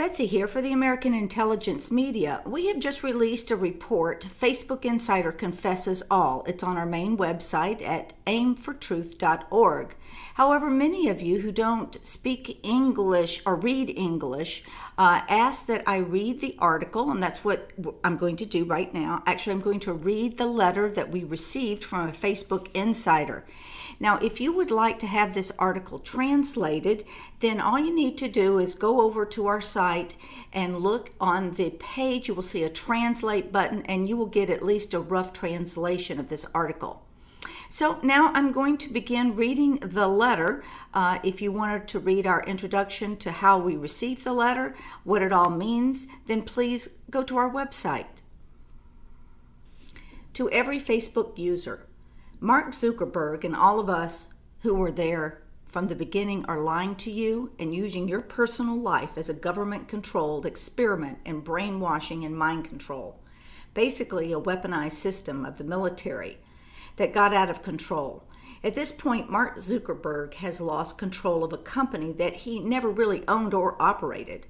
Betsy here for the American Intelligence Media. We have just released a report, Facebook Insider Confesses All. It's on our main website at aimfortruth.org. However, many of you who don't speak English or read English ask that I read the article, and that's what I'm going to do right now. Actually, I'm going to read the letter that we received from a Facebook insider. Now, if you would like to have this article translated, then all you need to do is go over to our site and look on the page. You will see a translate button, and you will get at least a rough translation of this article. So now I'm going to begin reading the letter. If you wanted to read our introduction to how we received the letter, what it all means, then please go to our website. To every Facebook user, Mark Zuckerberg and all of us who were there from the beginning are lying to you and using your personal life as a government-controlled experiment in brainwashing and mind control. Basically, a weaponized system of the military that got out of control. At this point, Mark Zuckerberg has lost control of a company that he never really owned or operated.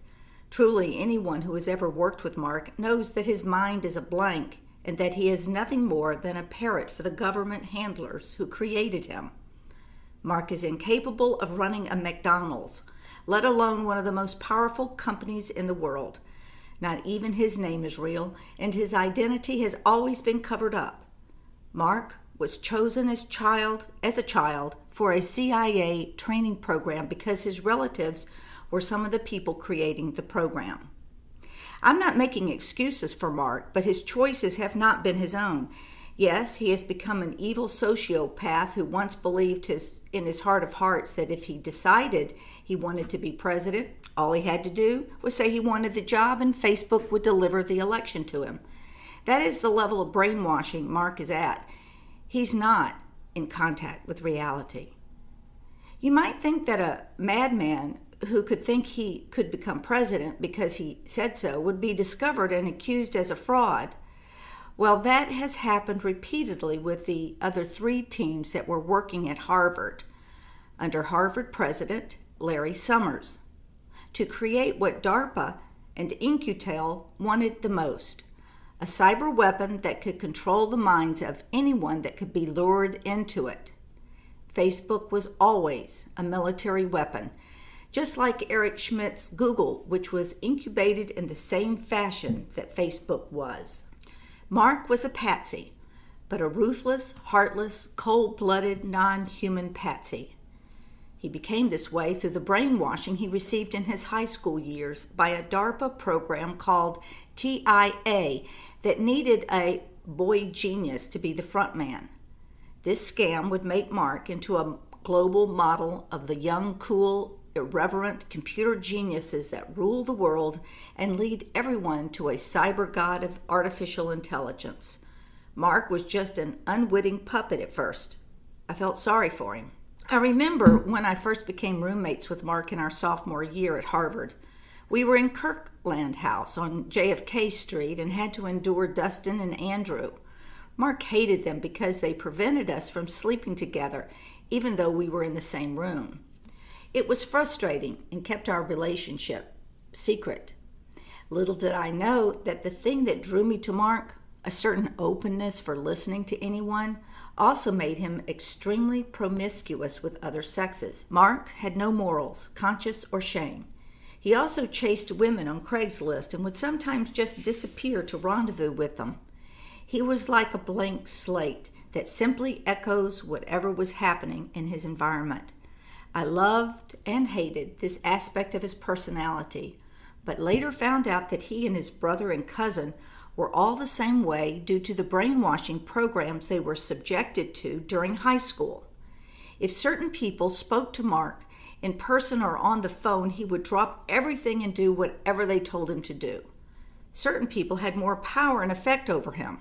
Truly, anyone who has ever worked with Mark knows that his mind is a blank and that he is nothing more than a parrot for the government handlers who created him. Mark is incapable of running a McDonald's, let alone one of the most powerful companies in the world. Not even his name is real, and his identity has always been covered up. Mark was chosen as a child for a CIA training program because his relatives were some of the people creating the program. I'm not making excuses for Mark, but his choices have not been his own. Yes, he has become an evil sociopath who once believed in his heart of hearts that if he decided he wanted to be president, all he had to do was say he wanted the job and Facebook would deliver the election to him. That is the level of brainwashing Mark is at. He's not in contact with reality. You might think that a madman who could think he could become president because he said so would be discovered and accused as a fraud. Well, that has happened repeatedly with the other 3 teams that were working at Harvard under Harvard President Larry Summers to create what DARPA and In-Q-Tel wanted the most, a cyber weapon that could control the minds of anyone that could be lured into it. Facebook was always a military weapon, just like Eric Schmidt's Google, which was incubated in the same fashion that Facebook was. Mark was a patsy, but a ruthless, heartless, cold-blooded, non-human patsy. He became this way through the brainwashing he received in his high school years by a DARPA program called TIA that needed a boy genius to be the front man. This scam would make Mark into a global model of the young, cool, irreverent computer geniuses that rule the world and lead everyone to a cyber god of artificial intelligence. Mark was just an unwitting puppet at first. I felt sorry for him. I remember when I first became roommates with Mark in our sophomore year at Harvard. We were in Kirkland House on JFK Street and had to endure Dustin and Andrew. Mark hated them because they prevented us from sleeping together, even though we were in the same room. It was frustrating and kept our relationship secret. Little did I know that the thing that drew me to Mark, a certain openness for listening to anyone, also made him extremely promiscuous with other sexes. Mark had no morals, conscience or shame. He also chased women on Craigslist and would sometimes just disappear to rendezvous with them. He was like a blank slate that simply echoes whatever was happening in his environment. I loved and hated this aspect of his personality, but later found out that he and his brother and cousin were all the same way due to the brainwashing programs they were subjected to during high school. If certain people spoke to Mark in person or on the phone, he would drop everything and do whatever they told him to do. Certain people had more power and effect over him.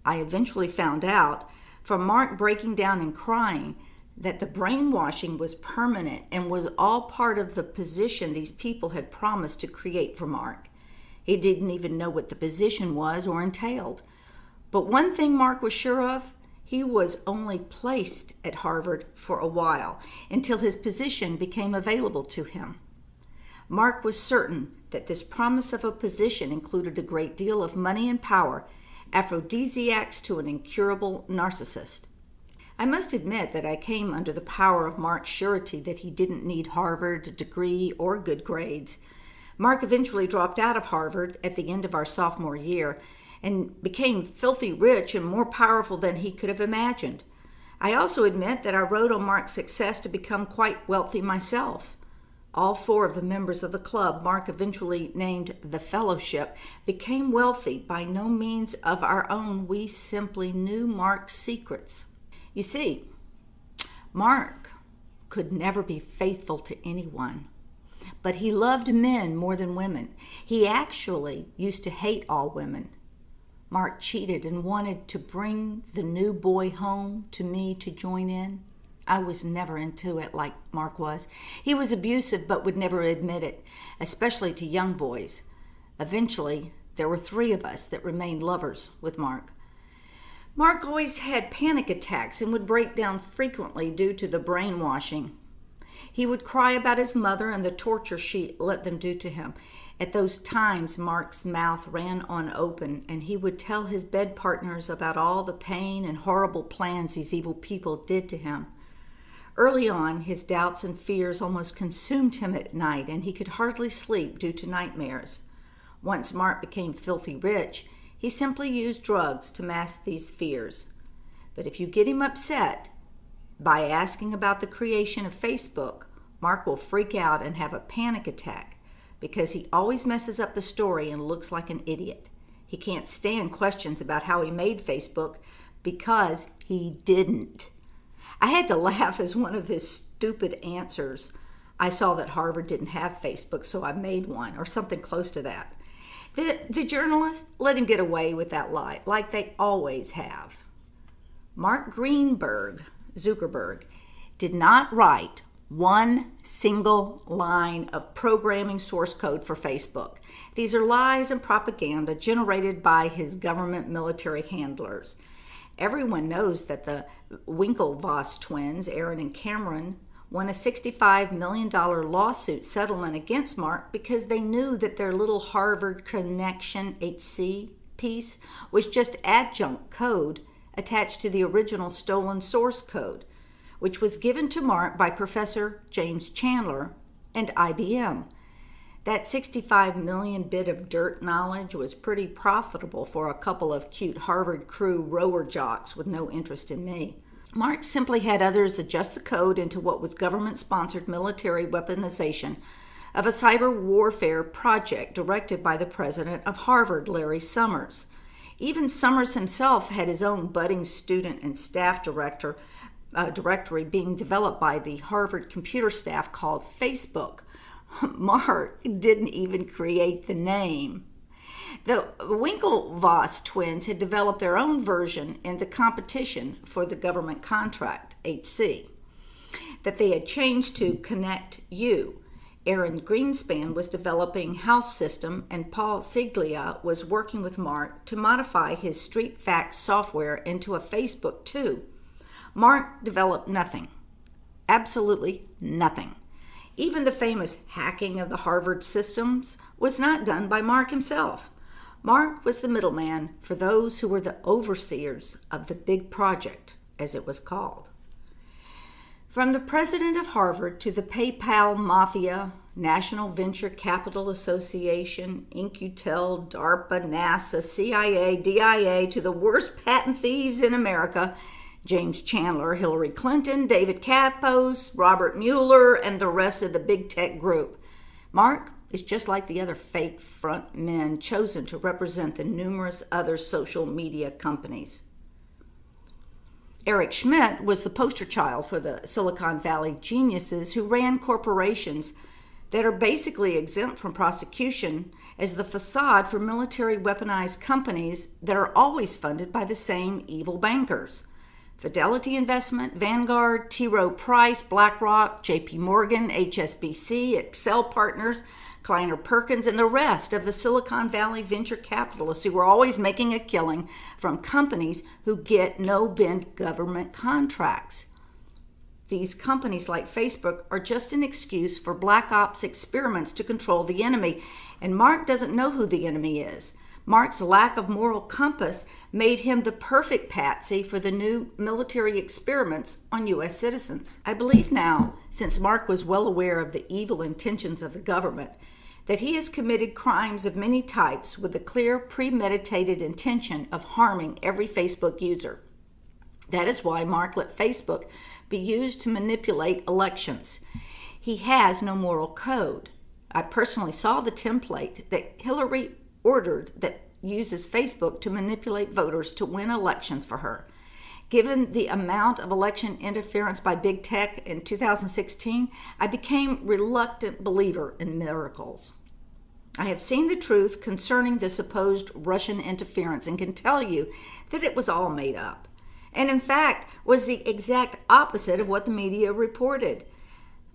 I eventually found out, from Mark breaking down and crying, that the brainwashing was permanent and was all part of the position these people had promised to create for Mark. He didn't even know what the position was or entailed. But one thing Mark was sure of, he was only placed at Harvard for a while, until his position became available to him. Mark was certain that this promise of a position included a great deal of money and power, aphrodisiacs to an incurable narcissist. I must admit that I came under the power of Mark's surety that he didn't need Harvard, a degree, or good grades. Mark eventually dropped out of Harvard at the end of our sophomore year and became filthy rich and more powerful than he could have imagined. I also admit that I rode on Mark's success to become quite wealthy myself. All 4 of the members of the club Mark eventually named the Fellowship became wealthy by no means of our own. We simply knew Mark's secrets. You see, Mark could never be faithful to anyone, but he loved men more than women. He actually used to hate all women. Mark cheated and wanted to bring the new boy home to me to join in. I was never into it like Mark was. He was abusive but would never admit it, especially to young boys. Eventually, there were 3 of us that remained lovers with Mark. Mark always had panic attacks and would break down frequently due to the brainwashing. He would cry about his mother and the torture she let them do to him. At those times, Mark's mouth ran on open, and he would tell his bed partners about all the pain and horrible plans these evil people did to him. Early on, his doubts and fears almost consumed him at night, and he could hardly sleep due to nightmares. Once Mark became filthy rich, he simply used drugs to mask these fears. But if you get him upset by asking about the creation of Facebook, Mark will freak out and have a panic attack because he always messes up the story and looks like an idiot. He can't stand questions about how he made Facebook because he didn't. I had to laugh as one of his stupid answers. I saw that Harvard didn't have Facebook, so I made one, or something close to that. The journalists let him get away with that lie, like they always have. Mark Zuckerberg, did not write one single line of programming source code for Facebook. These are lies and propaganda generated by his government military handlers. Everyone knows that the Winklevoss twins, Aaron and Cameron, won a $65 million lawsuit settlement against Mark because they knew that their little Harvard Connection HC piece was just adjunct code attached to the original stolen source code, which was given to Mark by Professor James Chandler and IBM. That 65 million bit of dirt knowledge was pretty profitable for a couple of cute Harvard crew rower jocks with no interest in me. Mark simply had others adjust the code into what was government-sponsored military weaponization of a cyber warfare project directed by the president of Harvard, Larry Summers. Even Summers himself had his own budding student and staff directory being developed by the Harvard computer staff called Facebook. Mark didn't even create the name. The Winklevoss twins had developed their own version in the competition for the government contract, HC, that they had changed to ConnectU. Aaron Greenspan was developing House System, and Paul Siglia was working with Mark to modify his StreetFacts software into a Facebook too. Mark developed nothing. Absolutely nothing. Even the famous hacking of the Harvard systems was not done by Mark himself. Mark was the middleman for those who were the overseers of the big project, as it was called. From the president of Harvard to the PayPal Mafia, National Venture Capital Association, In-Q-Tel, DARPA, NASA, CIA, DIA, to the worst patent thieves in America, James Chandler, Hillary Clinton, David Kapos, Robert Mueller, and the rest of the big tech group. Mark is just like the other fake front men chosen to represent the numerous other social media companies. Eric Schmidt was the poster child for the Silicon Valley geniuses who ran corporations that are basically exempt from prosecution as the facade for military weaponized companies that are always funded by the same evil bankers. Fidelity Investment, Vanguard, T. Rowe Price, BlackRock, JP Morgan, HSBC, Excel Partners, Kleiner Perkins, and the rest of the Silicon Valley venture capitalists who were always making a killing from companies who get no-bid government contracts. these companies like Facebook are just an excuse for black ops experiments to control the enemy, and Mark doesn't know who the enemy is. Mark's lack of moral compass made him the perfect patsy for the new military experiments on U.S. citizens. I believe now, since Mark was well aware of the evil intentions of the government, that he has committed crimes of many types with the clear, premeditated intention of harming every Facebook user. That is why Mark let Facebook be used to manipulate elections. He has no moral code. I personally saw the template that Hillary ordered that uses Facebook to manipulate voters to win elections for her. Given the amount of election interference by big tech in 2016, I became a reluctant believer in miracles. I have seen the truth concerning the supposed Russian interference and can tell you that it was all made up, and in fact was the exact opposite of what the media reported.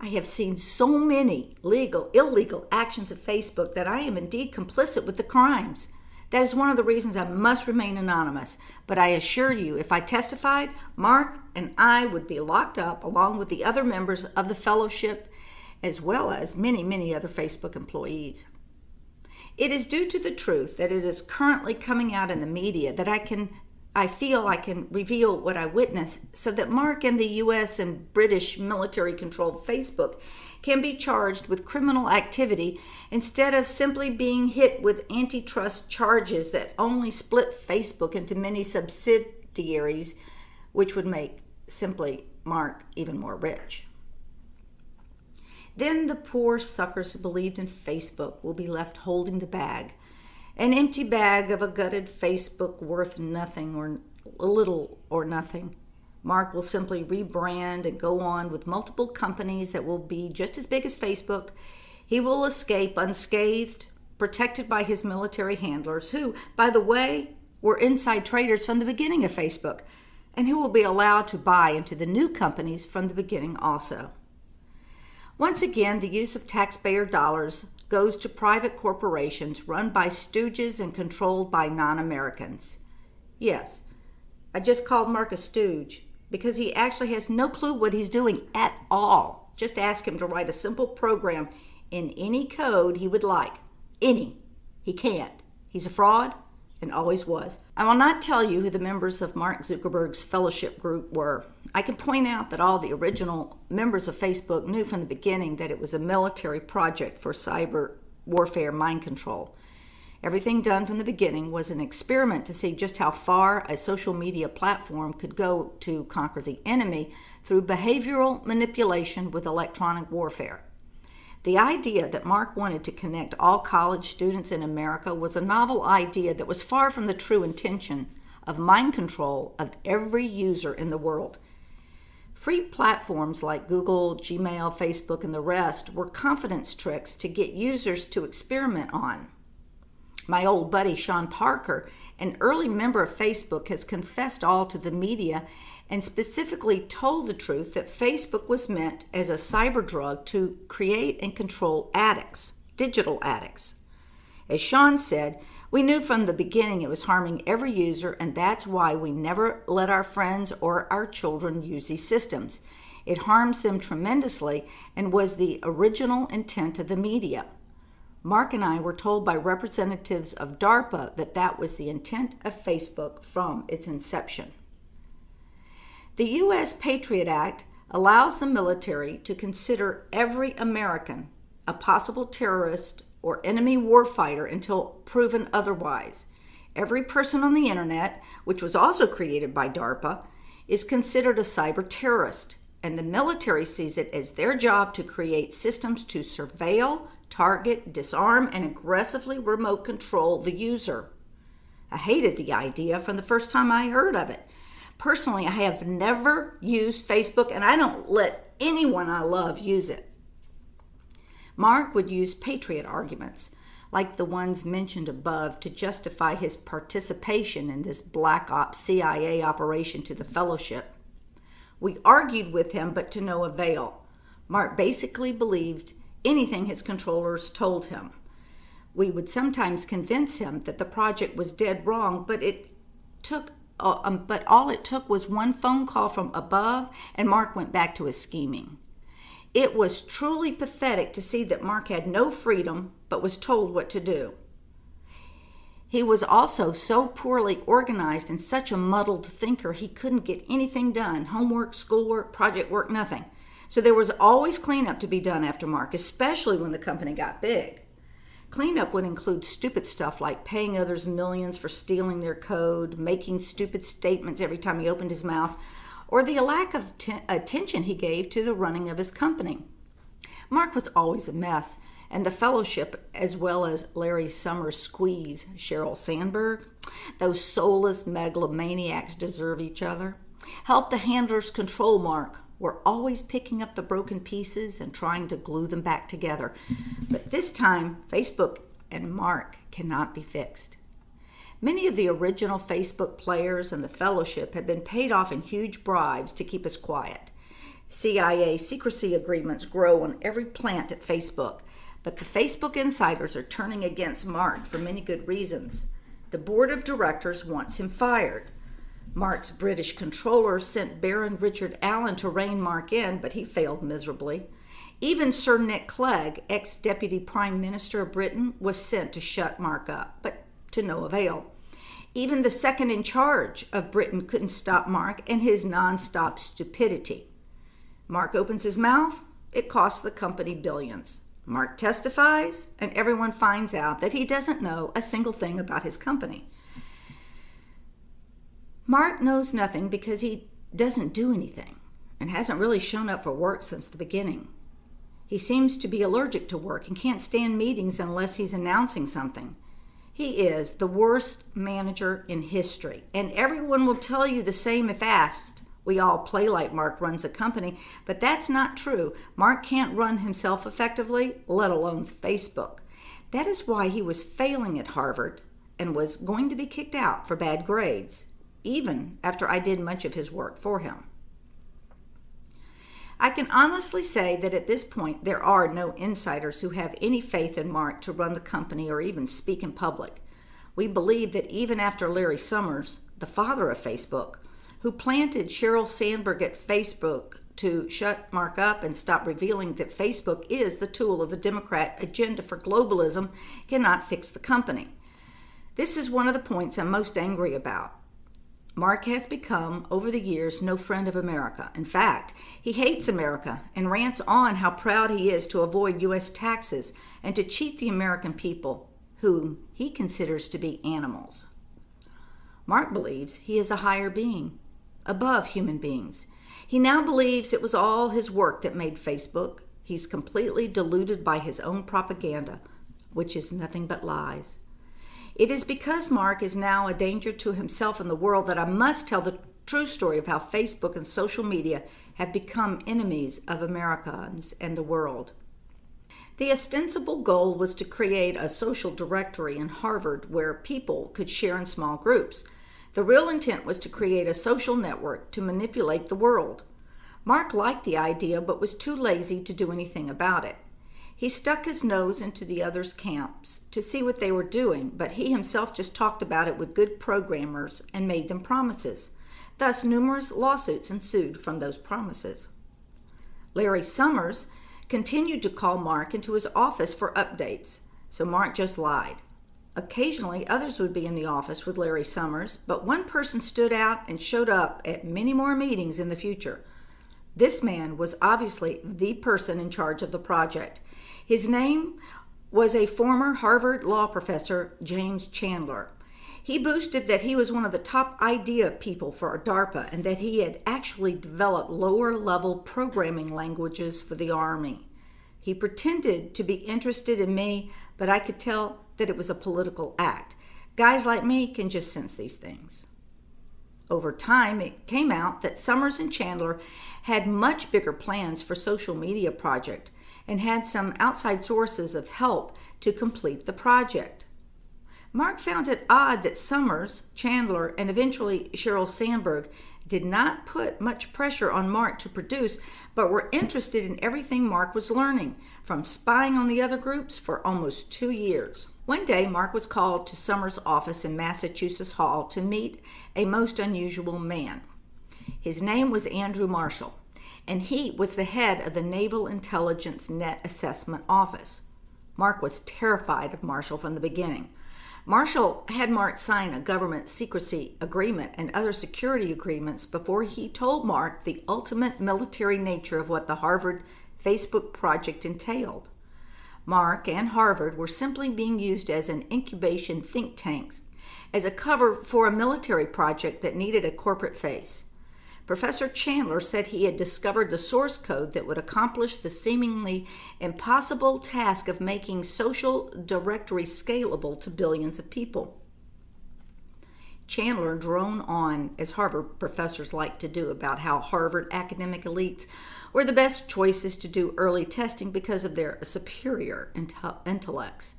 I have seen so many illegal actions of Facebook that I am indeed complicit with the crimes. That is one of the reasons I must remain anonymous. But I assure you, if I testified, Mark and I would be locked up along with the other members of the fellowship, as well as many, many other Facebook employees. It is due to the truth that it is currently coming out in the media that I feel I can reveal what I witnessed so that Mark and the U.S. and British military-controlled Facebook can be charged with criminal activity instead of simply being hit with antitrust charges that only split Facebook into many subsidiaries, which would make simply Mark even more rich. Then the poor suckers who believed in Facebook will be left holding the bag. An empty bag of a gutted Facebook worth nothing or little or nothing. Mark will simply rebrand and go on with multiple companies that will be just as big as Facebook. He will escape unscathed, protected by his military handlers, who, by the way, were inside traders from the beginning of Facebook, and who will be allowed to buy into the new companies from the beginning also. Once again, the use of taxpayer dollars goes to private corporations run by stooges and controlled by non-Americans. Yes, I just called Mark a stooge because he actually has no clue what he's doing at all. Just ask him to write a simple program in any code he would like. Any. He can't. He's a fraud and always was. I will not tell you who the members of Mark Zuckerberg's fellowship group were. I can point out that all the original members of Facebook knew from the beginning that it was a military project for cyber warfare mind control. Everything done from the beginning was an experiment to see just how far a social media platform could go to conquer the enemy through behavioral manipulation with electronic warfare. The idea that Mark wanted to connect all college students in America was a novel idea that was far from the true intention of mind control of every user in the world. Free platforms like Google, Gmail, Facebook, and the rest were confidence tricks to get users to experiment on. My old buddy Sean Parker, an early member of Facebook, has confessed all to the media and specifically told the truth that Facebook was meant as a cyber drug to create and control addicts, digital addicts. As Sean said, we knew from the beginning it was harming every user, and that's why we never let our friends or our children use these systems. It harms them tremendously and was the original intent of the media. Mark and I were told by representatives of DARPA that that was the intent of Facebook from its inception. The U.S. Patriot Act allows the military to consider every American a possible terrorist or enemy warfighter until proven otherwise. Every person on the internet, which was also created by DARPA, is considered a cyber terrorist, and the military sees it as their job to create systems to surveil, target, disarm, and aggressively remote control the user. I hated the idea from the first time I heard of it. Personally, I have never used Facebook, and I don't let anyone I love use it. Mark would use patriot arguments, like the ones mentioned above, to justify his participation in this Black Ops CIA operation to the fellowship. We argued with him, but to no avail. Mark basically believed anything his controllers told him. We would sometimes convince him that the project was dead wrong, but it took but all it took was one phone call from above, and Mark went back to his scheming. It was truly pathetic to see that Mark had no freedom, but was told what to do. He was also so poorly organized and such a muddled thinker he couldn't get anything done. Homework, schoolwork, project work, nothing. So there was always cleanup to be done after Mark, especially when the company got big. Cleanup would include stupid stuff like paying others millions for stealing their code, making stupid statements every time he opened his mouth, or the lack of attention he gave to the running of his company. Mark was always a mess, and the fellowship, as well as Larry Summers' squeeze, Sheryl Sandberg, those soulless megalomaniacs deserve each other. Help the handlers control Mark. We're always picking up the broken pieces and trying to glue them back together. But this time, Facebook and Mark cannot be fixed. Many of the original Facebook players and the fellowship have been paid off in huge bribes to keep us quiet. CIA secrecy agreements grow on every plant at Facebook, but the Facebook insiders are turning against Mark for many good reasons. The board of directors wants him fired. Mark's British controller sent Baron Richard Allen to rein Mark in, but he failed miserably. Even Sir Nick Clegg, ex-deputy prime minister of Britain, was sent to shut Mark up, but to no avail. Even the second in charge of Britain couldn't stop Mark and his non-stop stupidity. Mark opens his mouth, it costs the company billions. Mark testifies, and everyone finds out that he doesn't know a single thing about his company. Mark knows nothing because he doesn't do anything and hasn't really shown up for work since the beginning. He seems to be allergic to work and can't stand meetings unless he's announcing something. He is the worst manager in history, and everyone will tell you the same if asked. We all play like Mark runs a company, but that's not true. Mark can't run himself effectively, let alone Facebook. That is why he was failing at Harvard and was going to be kicked out for bad grades, even after I did much of his work for him. I can honestly say that at this point there are no insiders who have any faith in Mark to run the company or even speak in public. We believe that even after Larry Summers, the father of Facebook, who planted Sheryl Sandberg at Facebook to shut Mark up and stop revealing that Facebook is the tool of the Democrat agenda for globalism, cannot fix the company. This is one of the points I'm most angry about. Mark has become, over the years, no friend of America. In fact, he hates America and rants on how proud he is to avoid U.S. taxes and to cheat the American people, whom he considers to be animals. Mark believes he is a higher being, above human beings. He now believes it was all his work that made Facebook. He's completely deluded by his own propaganda, which is nothing but lies. It is because Mark is now a danger to himself and the world that I must tell the true story of how Facebook and social media have become enemies of Americans and the world. The ostensible goal was to create a social directory in Harvard where people could share in small groups. The real intent was to create a social network to manipulate the world. Mark liked the idea but was too lazy to do anything about it. He stuck his nose into the others' camps to see what they were doing, but he himself just talked about it with good programmers and made them promises. Thus, numerous lawsuits ensued from those promises. Larry Summers continued to call Mark into his office for updates, so Mark just lied. Occasionally, others would be in the office with Larry Summers, but one person stood out and showed up at many more meetings in the future. This man was obviously the person in charge of the project. His name was a former Harvard law professor, James Chandler. He boasted that he was one of the top idea people for DARPA and that he had actually developed lower-level programming languages for the Army. He pretended to be interested in me, but I could tell that it was a political act. Guys like me can just sense these things. Over time, it came out that Summers and Chandler had much bigger plans for social media project and had some outside sources of help to complete the project. Mark found it odd that Summers, Chandler, and eventually Sheryl Sandberg did not put much pressure on Mark to produce, but were interested in everything Mark was learning, from spying on the other groups for almost 2 years. One day, Mark was called to Summers' office in Massachusetts Hall to meet a most unusual man. His name was Andrew Marshall, and he was the head of the Naval Intelligence Net Assessment Office. Mark was terrified of Marshall from the beginning. Marshall had Mark sign a government secrecy agreement and other security agreements before he told Mark the ultimate military nature of what the Harvard Facebook project entailed. Mark and Harvard were simply being used as an incubation think tank, as a cover for a military project that needed a corporate face. Professor Chandler said he had discovered the source code that would accomplish the seemingly impossible task of making social directory scalable to billions of people. Chandler droned on, as Harvard professors like to do, about how Harvard academic elites were the best choices to do early testing because of their superior intellects.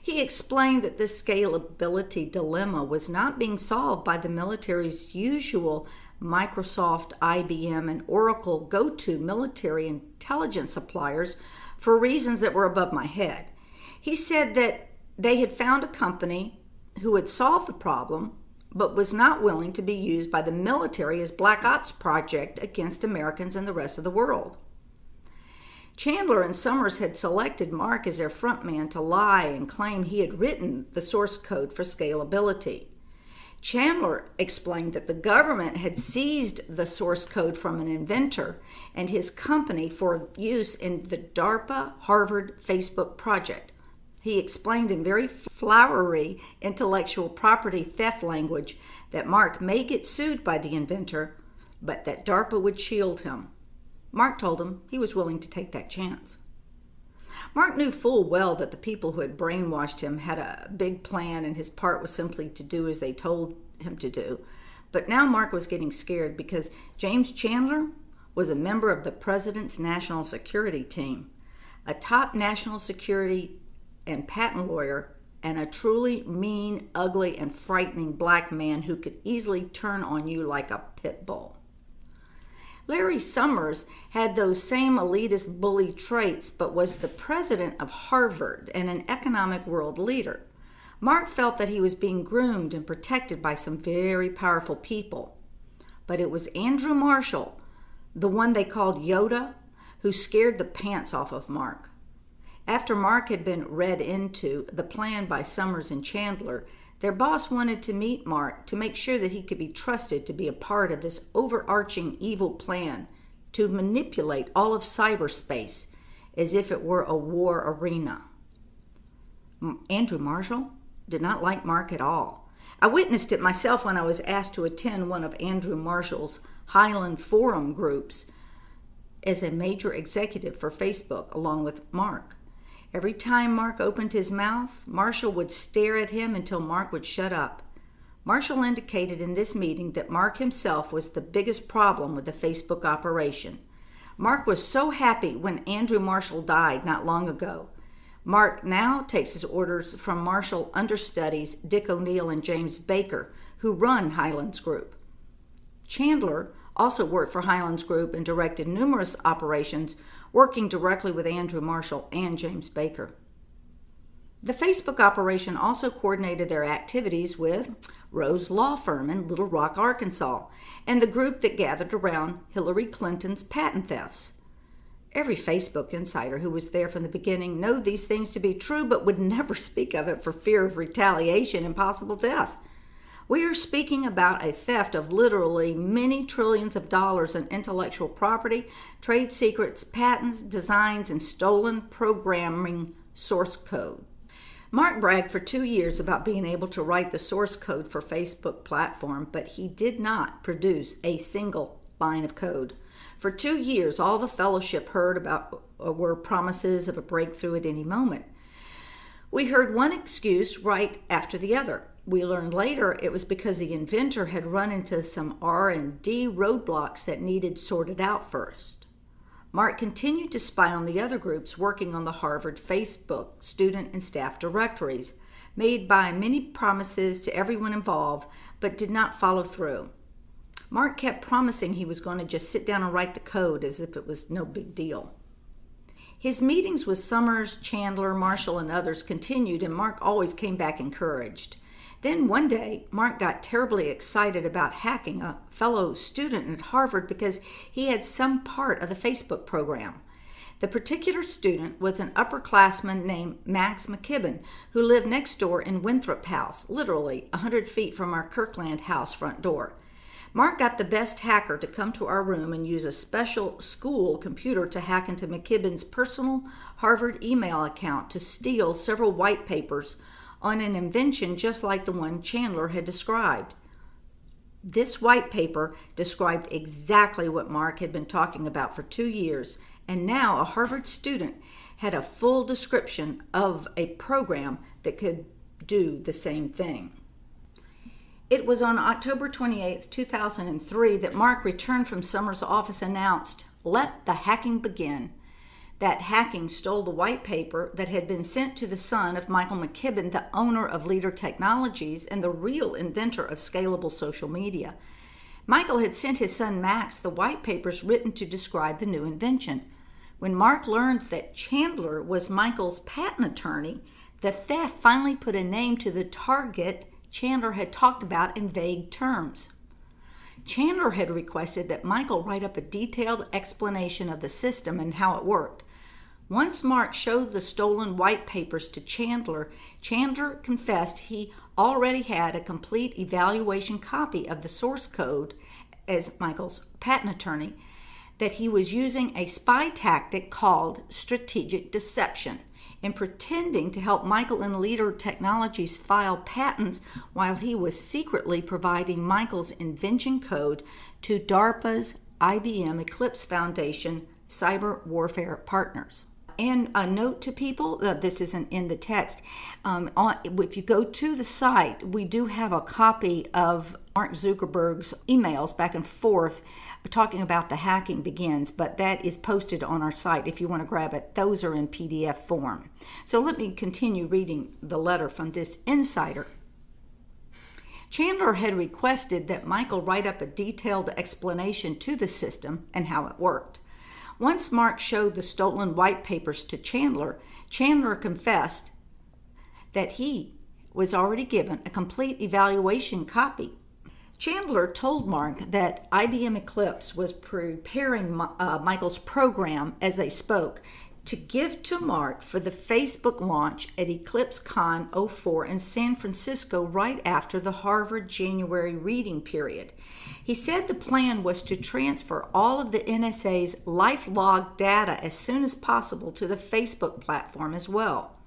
He explained that this scalability dilemma was not being solved by the military's usual Microsoft, IBM, and Oracle go-to military intelligence suppliers for reasons that were above my head. He said that they had found a company who had solved the problem, but was not willing to be used by the military as black ops project against Americans and the rest of the world. Chandler and Summers had selected Mark as their frontman to lie and claim he had written the source code for scalability. Chandler explained that the government had seized the source code from an inventor and his company for use in the DARPA Harvard Facebook project. He explained in very flowery intellectual property theft language that Mark may get sued by the inventor, but that DARPA would shield him. Mark told him he was willing to take that chance. Mark knew full well that the people who had brainwashed him had a big plan and his part was simply to do as they told him to do. But now Mark was getting scared because James Chandler was a member of the president's national security team, a top national security and patent lawyer, and a truly mean, ugly, and frightening black man who could easily turn on you like a pit bull. Larry Summers had those same elitist bully traits, but was the president of Harvard and an economic world leader. Mark felt that he was being groomed and protected by some very powerful people. But it was Andrew Marshall, the one they called Yoda, who scared the pants off of Mark. After Mark had been read into the plan by Summers and Chandler, their boss wanted to meet Mark to make sure that he could be trusted to be a part of this overarching evil plan to manipulate all of cyberspace as if it were a war arena. Andrew Marshall did not like Mark at all. I witnessed it myself when I was asked to attend one of Andrew Marshall's Highland Forum groups as a major executive for Facebook along with Mark. Every time Mark opened his mouth, Marshall would stare at him until Mark would shut up. Marshall indicated in this meeting that Mark himself was the biggest problem with the Facebook operation. Mark was so happy when Andrew Marshall died not long ago. Mark now takes his orders from Marshall understudies Dick O'Neill and James Baker, who run Highlands Group. Chandler also worked for Highlands Group and directed numerous operations, working directly with Andrew Marshall and James Baker. The Facebook operation also coordinated their activities with Rose Law Firm in Little Rock, Arkansas, and the group that gathered around Hillary Clinton's patent thefts. Every Facebook insider who was there from the beginning knew these things to be true, but would never speak of it for fear of retaliation and possible death. We are speaking about a theft of literally many trillions of dollars in intellectual property, trade secrets, patents, designs, and stolen programming source code. Mark bragged for 2 years about being able to write the source code for Facebook platform, but he did not produce a single line of code. For 2 years, all the fellowship heard about were promises of a breakthrough at any moment. We heard one excuse right after the other. We learned later it was because the inventor had run into some R&D roadblocks that needed sorted out first. Mark continued to spy on the other groups working on the Harvard Facebook student and staff directories, made by many promises to everyone involved, but did not follow through. Mark kept promising he was going to just sit down and write the code as if it was no big deal. His meetings with Summers, Chandler, Marshall, and others continued, and Mark always came back encouraged. Then one day, Mark got terribly excited about hacking a fellow student at Harvard because he had some part of the Facebook program. The particular student was an upperclassman named Max McKibben, who lived next door in Winthrop House, literally 100 feet from our Kirkland house front door. Mark got the best hacker to come to our room and use a special school computer to hack into McKibben's personal Harvard email account to steal several white papers on an invention just like the one Chandler had described. This white paper described exactly what Mark had been talking about for 2 years, and now a Harvard student had a full description of a program that could do the same thing. It was on October 28, 2003 that Mark returned from Summers' office and announced, "Let the hacking begin." That hacking stole the white paper that had been sent to the son of Michael McKibben, the owner of Leader Technologies and the real inventor of scalable social media. Michael had sent his son Max the white papers written to describe the new invention. When Mark learned that Chandler was Michael's patent attorney, the theft finally put a name to the target Chandler had talked about in vague terms. Chandler had requested that Michael write up a detailed explanation of the system and how it worked. Once Mark showed the stolen white papers to Chandler, Chandler confessed he already had a complete evaluation copy of the source code as Michael's patent attorney, that he was using a spy tactic called strategic deception in pretending to help Michael and Leader Technologies file patents while he was secretly providing Michael's invention code to DARPA's IBM Eclipse Foundation cyber warfare partners. And a note to people, this isn't in the text, if you go to the site, we do have a copy of Mark Zuckerberg's emails back and forth talking about the hacking begins, but that is posted on our site if you want to grab it. Those are in PDF form. So let me continue reading the letter from this insider. Chandler had requested that Michael write up a detailed explanation to the system and how it worked. Once Mark showed the stolen white papers to Chandler, Chandler confessed that he was already given a complete evaluation copy. Chandler told Mark that IBM Eclipse was preparing Michael's program as they spoke to give to Mark for the Facebook launch at EclipseCon 04 in San Francisco right after the Harvard January reading period. He said the plan was to transfer all of the NSA's LifeLog data as soon as possible to the Facebook platform as well.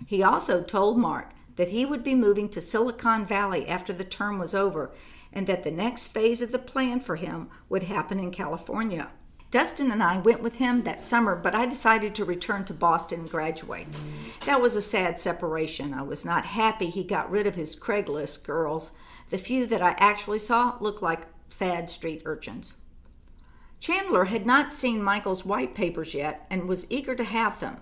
He also told Mark that he would be moving to Silicon Valley after the term was over, and that the next phase of the plan for him would happen in California. Dustin and I went with him that summer, but I decided to return to Boston and graduate. That was a sad separation. I was not happy he got rid of his Craigslist girls. The few that I actually saw looked like sad street urchins. Chandler had not seen Michael's white papers yet and was eager to have them.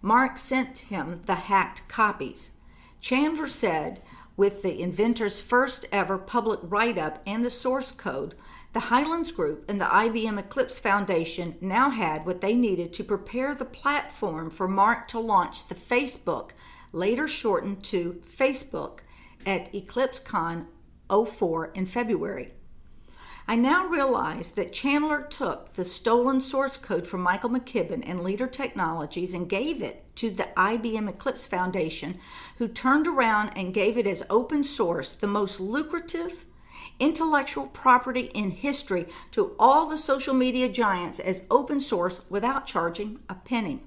Mark sent him the hacked copies. Chandler said, with the inventor's first ever public write-up and the source code, the Highlands Group and the IBM Eclipse Foundation now had what they needed to prepare the platform for Mark to launch the Facebook, later shortened to Facebook, at EclipseCon 04 in February. I now realize that Chandler took the stolen source code from Michael McKibben and Leader Technologies and gave it to the IBM Eclipse Foundation, who turned around and gave it as open source, the most lucrative intellectual property in history, to all the social media giants as open source without charging a penny.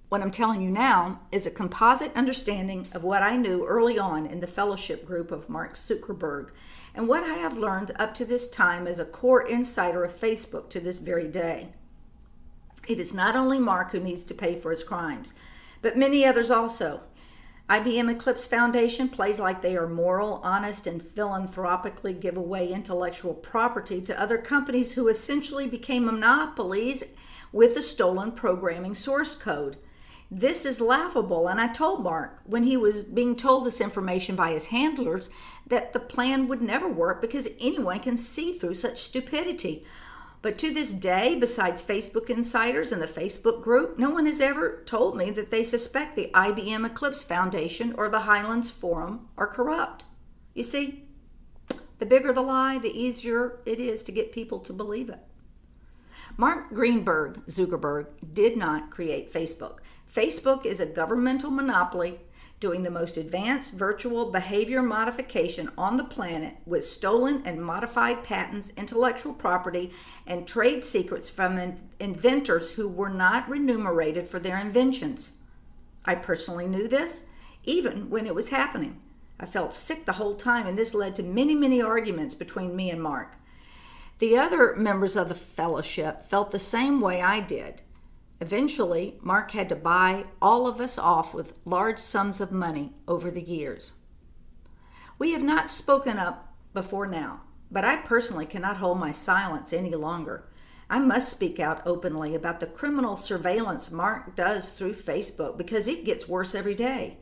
What I'm telling you now is a composite understanding of what I knew early on in the fellowship group of Mark Zuckerberg, and what I have learned up to this time as a core insider of Facebook to this very day. It is not only Mark who needs to pay for his crimes, but many others also. IBM Eclipse Foundation plays like they are moral, honest, and philanthropically give away intellectual property to other companies who essentially became monopolies with the stolen programming source code. This is laughable, and I told Mark, when he was being told this information by his handlers, that the plan would never work because anyone can see through such stupidity. But to this day, besides Facebook insiders and the Facebook group, no one has ever told me that they suspect the IBM Eclipse Foundation or the Highlands Forum are corrupt. You see, the bigger the lie, the easier it is to get people to believe it. Mark Zuckerberg, did not create Facebook. Facebook is a governmental monopoly doing the most advanced virtual behavior modification on the planet with stolen and modified patents, intellectual property, and trade secrets from inventors who were not remunerated for their inventions. I personally knew this, even when it was happening. I felt sick the whole time, and this led to many arguments between me and Mark. The other members of the fellowship felt the same way I did. Eventually, Mark had to buy all of us off with large sums of money over the years. We have not spoken up before now, but I personally cannot hold my silence any longer. I must speak out openly about the criminal surveillance Mark does through Facebook because it gets worse every day.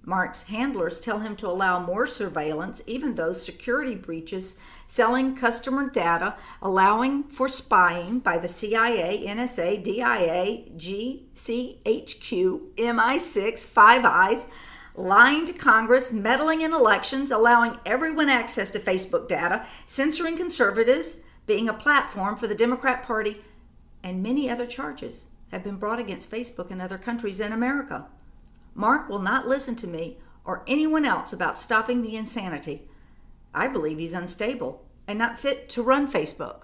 Mark's handlers tell him to allow more surveillance, even though security breaches, selling customer data, allowing for spying by the CIA, NSA, DIA, GCHQ, MI6, Five Eyes, lying to Congress, meddling in elections, allowing everyone access to Facebook data, censoring conservatives, being a platform for the Democrat Party, and many other charges have been brought against Facebook in other countries in America. Mark will not listen to me or anyone else about stopping the insanity. I believe he's unstable and not fit to run Facebook.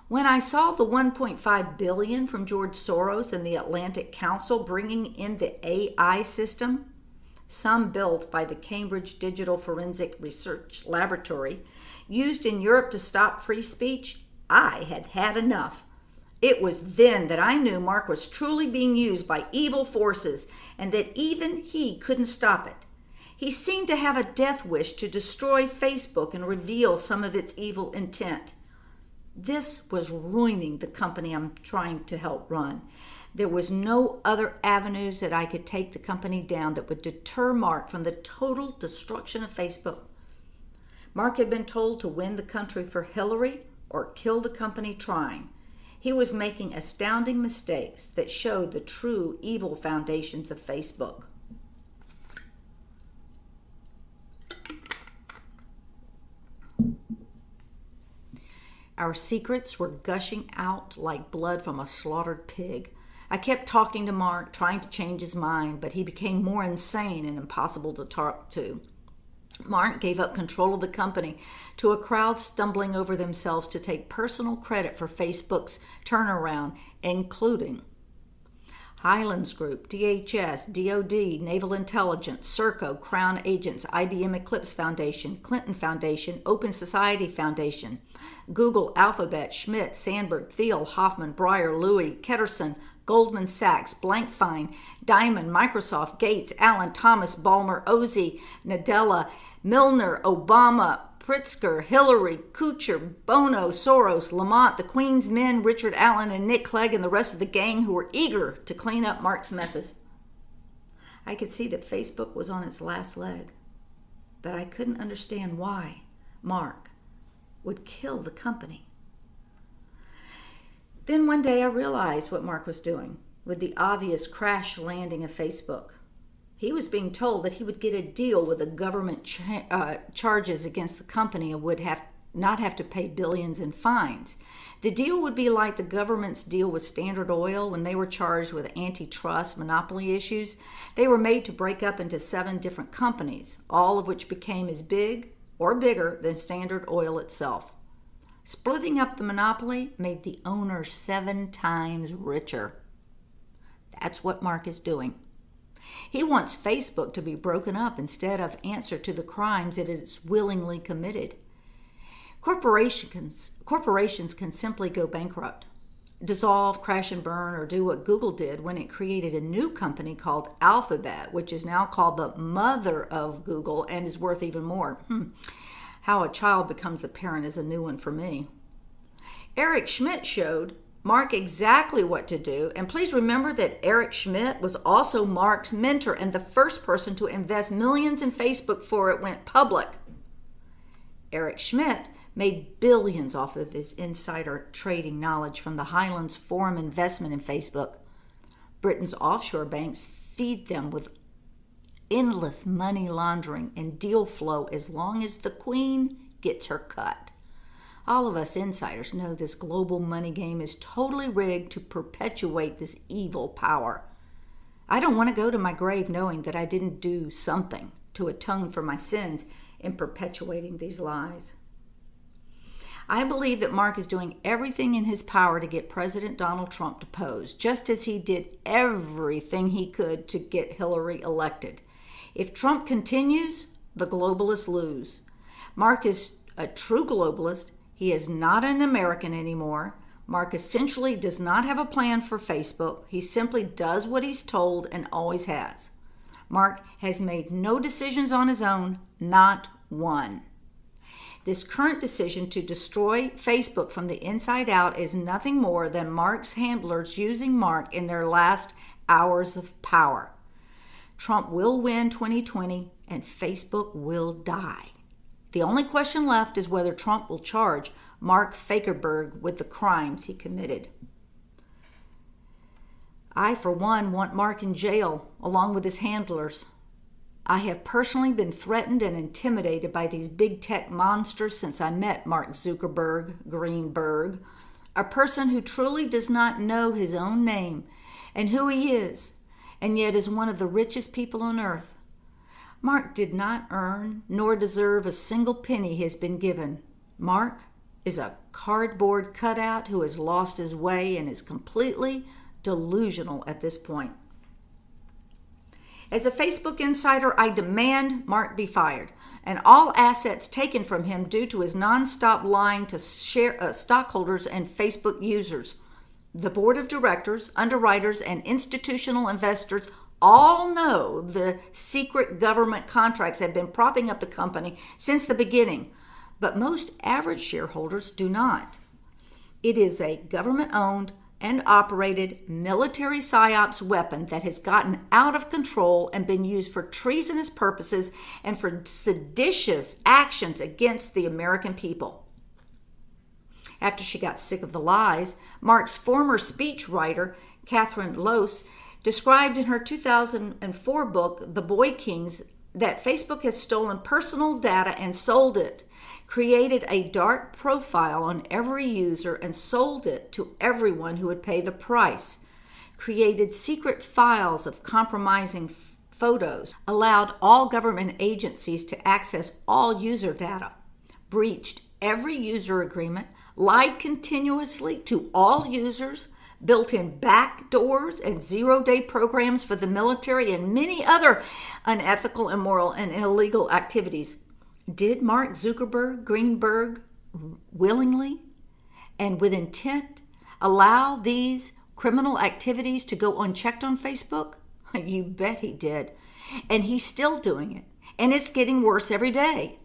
When I saw the $1.5 billion from George Soros and the Atlantic Council bringing in the AI system, some built by the Cambridge Digital Forensic Research Laboratory, used in Europe to stop free speech, I had had enough. It was then that I knew Mark was truly being used by evil forces and that even he couldn't stop it. He seemed to have a death wish to destroy Facebook and reveal some of its evil intent. This was ruining the company I'm trying to help run. There was no other avenues that I could take the company down that would deter Mark from the total destruction of Facebook. Mark had been told to win the country for Hillary or kill the company trying. He was making astounding mistakes that showed the true evil foundations of Facebook. Our secrets were gushing out like blood from a slaughtered pig. I kept talking to Mark, trying to change his mind, but he became more insane and impossible to talk to. Mark gave up control of the company to a crowd stumbling over themselves to take personal credit for Facebook's turnaround, including Highlands Group, DHS, DOD, Naval Intelligence, Serco, Crown Agents, IBM Eclipse Foundation, Clinton Foundation, Open Society Foundation, Google, Alphabet, Schmidt, Sandberg, Thiel, Hoffman, Breyer, Louis, Ketterson, Goldman Sachs, Blankfein, Diamond, Microsoft, Gates, Allen, Thomas, Ballmer, Ozzie, Nadella, Milner, Obama, Pritzker, Hillary, Kuchar, Bono, Soros, Lamont, the Queen's Men, Richard Allen, and Nick Clegg, and the rest of the gang who were eager to clean up Mark's messes. I could see that Facebook was on its last leg, but I couldn't understand why Mark would kill the company. Then one day I realized what Mark was doing with the obvious crash landing of Facebook. He was being told that he would get a deal with the government charges against the company and would not have to pay billions in fines. The deal would be like the government's deal with Standard Oil when they were charged with antitrust monopoly issues. They were made to break up into 7 different companies, all of which became as big or bigger than Standard Oil itself. Splitting up the monopoly made the owner 7 times richer. That's what Mark is doing. He wants Facebook to be broken up instead of answer to the crimes it has willingly committed. Corporations can simply go bankrupt, dissolve, crash and burn, or do what Google did when it created a new company called Alphabet, which is now called the mother of Google and is worth even more. How a child becomes a parent is a new one for me. Eric Schmidt showed Mark exactly what to do, and please remember that Eric Schmidt was also Mark's mentor and the first person to invest millions in Facebook before it went public. Eric Schmidt made billions off of his insider trading knowledge from the Highlands Forum investment in Facebook. Britain's offshore banks feed them with endless money laundering and deal flow as long as the Queen gets her cut. All of us insiders know this global money game is totally rigged to perpetuate this evil power. I don't want to go to my grave knowing that I didn't do something to atone for my sins in perpetuating these lies. I believe that Mark is doing everything in his power to get President Donald Trump deposed, just as he did everything he could to get Hillary elected. If Trump continues, the globalists lose. Mark is a true globalist. He is not an American anymore. Mark essentially does not have a plan for Facebook. He simply does what he's told and always has. Mark has made no decisions on his own, not one. This current decision to destroy Facebook from the inside out is nothing more than Mark's handlers using Mark in their last hours of power. Trump will win 2020 and Facebook will die. The only question left is whether Trump will charge Mark Zuckerberg with the crimes he committed. I, for one, want Mark in jail along with his handlers. I have personally been threatened and intimidated by these big tech monsters since I met Mark Greenberg, a person who truly does not know his own name and who he is, and yet is one of the richest people on earth. Mark did not earn nor deserve a single penny he has been given. Mark is a cardboard cutout who has lost his way and is completely delusional at this point. As a Facebook insider, I demand Mark be fired and all assets taken from him due to his nonstop lying to stockholders and Facebook users. The board of directors, underwriters, and institutional investors all know the secret government contracts have been propping up the company since the beginning, but most average shareholders do not. It is a government-owned and operated military psyops weapon that has gotten out of control and been used for treasonous purposes and for seditious actions against the American people. After she got sick of the lies, Mark's former speechwriter, Catherine Lose, described in her 2004 book, The Boy Kings, that Facebook has stolen personal data and sold it, created a dark profile on every user and sold it to everyone who would pay the price, created secret files of compromising photos, allowed all government agencies to access all user data, breached every user agreement, lied continuously to all users, built in backdoors and zero-day programs for the military and many other unethical, immoral, and illegal activities. Did Mark Greenberg willingly and with intent allow these criminal activities to go unchecked on Facebook? You bet he did. And he's still doing it. And it's getting worse every day.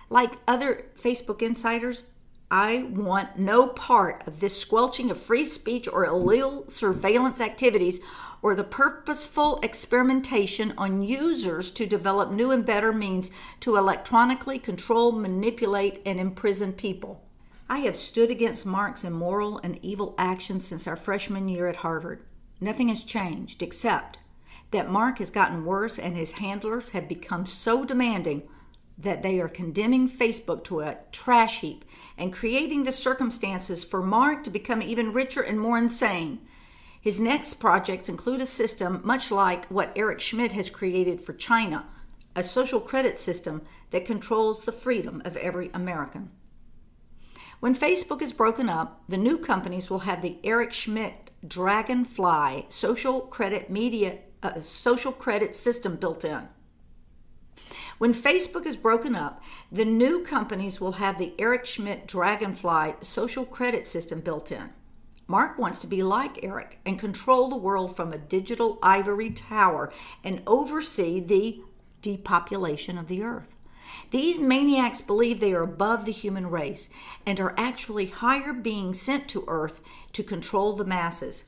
Like other Facebook insiders, I want no part of this squelching of free speech or illegal surveillance activities or the purposeful experimentation on users to develop new and better means to electronically control, manipulate, and imprison people. I have stood against Mark's immoral and evil actions since our freshman year at Harvard. Nothing has changed except that Mark has gotten worse and his handlers have become so demanding that they are condemning Facebook to a trash heap and creating the circumstances for Mark to become even richer and more insane. His next projects include a system much like what Eric Schmidt has created for China, a social credit system that controls the freedom of every American. When Facebook is broken up, the new companies will have the Eric Schmidt Dragonfly social credit system built in. When Facebook is broken up, the new companies will have the Eric Schmidt Dragonfly social credit system built in. Mark wants to be like Eric and control the world from a digital ivory tower and oversee the depopulation of the earth. These maniacs believe they are above the human race and are actually higher beings sent to earth to control the masses.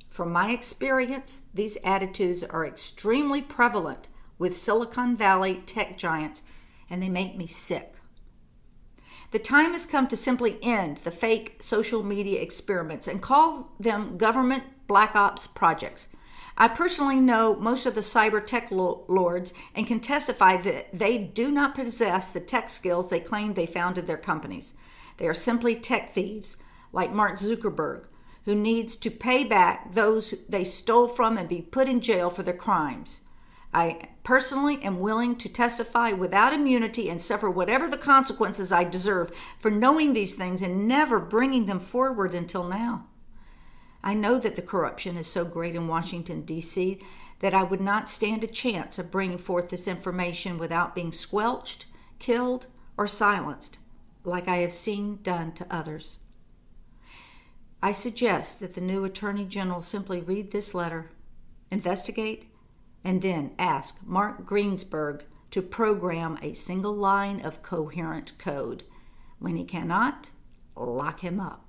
From my experience, these attitudes are extremely prevalent with Silicon Valley tech giants, and they make me sick. The time has come to simply end the fake social media experiments and call them government black ops projects. I personally know most of the cyber tech lords and can testify that they do not possess the tech skills they claim they founded their companies. They are simply tech thieves, like Mark Zuckerberg, who needs to pay back those they stole from and be put in jail for their crimes. I personally am willing to testify without immunity and suffer whatever the consequences I deserve for knowing these things and never bringing them forward until now. I know that the corruption is so great in Washington, D.C., that I would not stand a chance of bringing forth this information without being squelched, killed, or silenced, like I have seen done to others. I suggest that the new Attorney General simply read this letter, investigate, and then ask Mark Greensburg to program a single line of coherent code. When he cannot, lock him up.